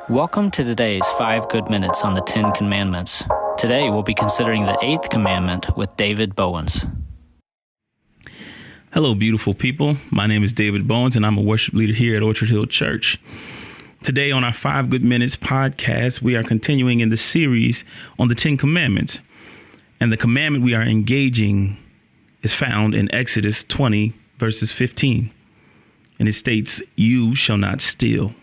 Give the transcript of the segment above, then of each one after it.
Welcome to today's 5 Good Minutes on the 10 Commandments. Today we'll be considering the 8th commandment with David Bowens. Hello, beautiful people. My name is David Bowens, and I'm a worship leader here at Orchard Hill Church. Today on our 5 Good Minutes podcast, we are continuing in the series on the 10 Commandments. And the commandment we are engaging is found in Exodus 20, verses 15. And it states, "You shall not steal."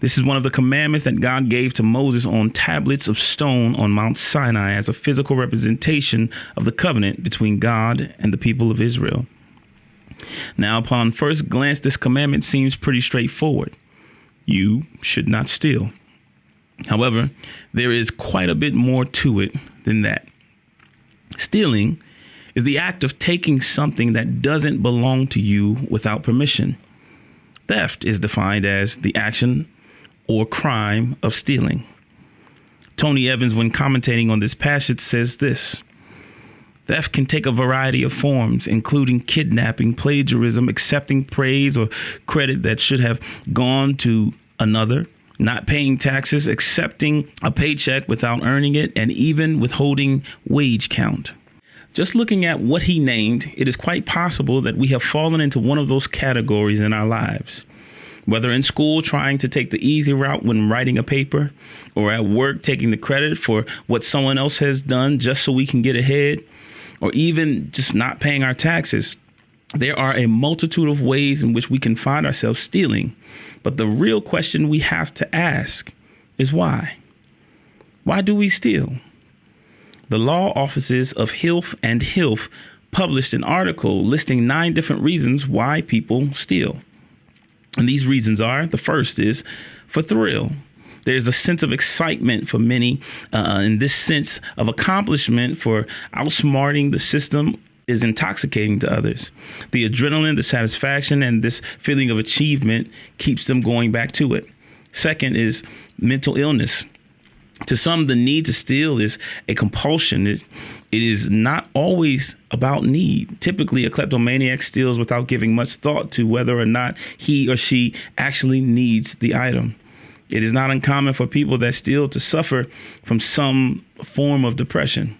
This is one of the commandments that God gave to Moses on tablets of stone on Mount Sinai as a physical representation of the covenant between God and the people of Israel. Now, upon first glance, this commandment seems pretty straightforward. You should not steal. However, there is quite a bit more to it than that. Stealing is the act of taking something that doesn't belong to you without permission. Theft is defined as the action or crime of stealing. Tony Evans, when commentating on this passage, says this: theft can take a variety of forms, including kidnapping, plagiarism, accepting praise or credit that should have gone to another, not paying taxes, accepting a paycheck without earning it, and even withholding wage count. Just looking at what he named, it is quite possible that we have fallen into one of those categories in our lives. Whether in school trying to take the easy route when writing a paper, or at work taking the credit for what someone else has done just so we can get ahead, or even just not paying our taxes. There are a multitude of ways in which we can find ourselves stealing. But the real question we have to ask is why? Why do we steal? The law offices of Hilf and Hilf published an article listing 9 different reasons why people steal. And these reasons are, the first is for thrill. There's a sense of excitement for many, in this sense of accomplishment for outsmarting the system is intoxicating to others. The adrenaline, the satisfaction, and this feeling of achievement keeps them going back to it. Second is mental illness. To some, the need to steal is a compulsion. It is not always about need. Typically, a kleptomaniac steals without giving much thought to whether or not he or she actually needs the item. It is not uncommon for people that steal to suffer from some form of depression.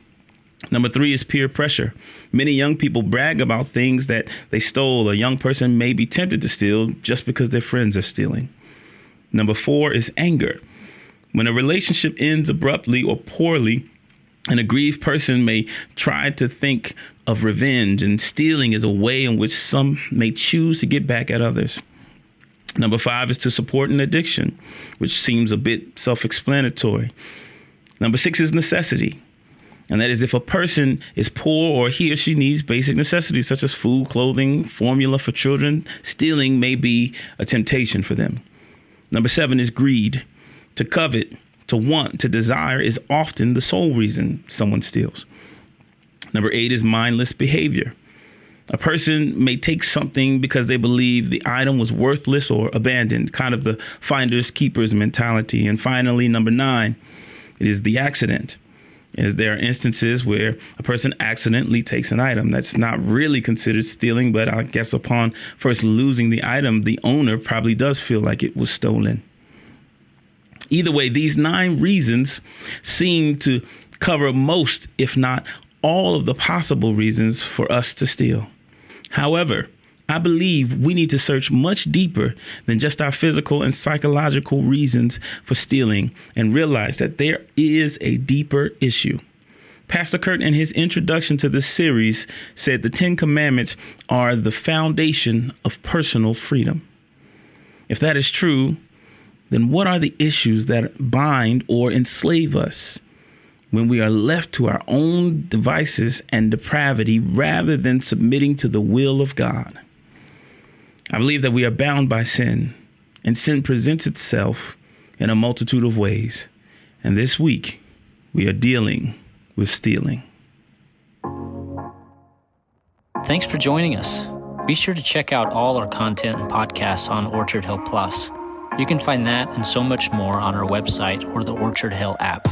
Number 3 is peer pressure. Many young people brag about things that they stole. A young person may be tempted to steal just because their friends are stealing. Number 4 is anger. When a relationship ends abruptly or poorly, an aggrieved person may try to think of revenge, and stealing is a way in which some may choose to get back at others. Number 5 is to support an addiction, which seems a bit self-explanatory. Number 6 is necessity. And that is if a person is poor or he or she needs basic necessities such as food, clothing, formula for children, stealing may be a temptation for them. Number 7 is greed. To covet, to want, to desire is often the sole reason someone steals. Number 8 is mindless behavior. A person may take something because they believe the item was worthless or abandoned, kind of the finders keepers mentality. And finally, number 9, it is the accident. As there are instances where a person accidentally takes an item that's not really considered stealing, but I guess upon first losing the item, the owner probably does feel like it was stolen. Either way, these 9 reasons seem to cover most, if not all, of the possible reasons for us to steal. However, I believe we need to search much deeper than just our physical and psychological reasons for stealing and realize that there is a deeper issue. Pastor Kurt, in his introduction to this series, said the 10 Commandments are the foundation of personal freedom. If that is true, then what are the issues that bind or enslave us when we are left to our own devices and depravity rather than submitting to the will of God? I believe that we are bound by sin, and sin presents itself in a multitude of ways. And this week, we are dealing with stealing. Thanks for joining us. Be sure to check out all our content and podcasts on Orchard Hill Plus. You can find that and so much more on our website or the Orchard Hill app.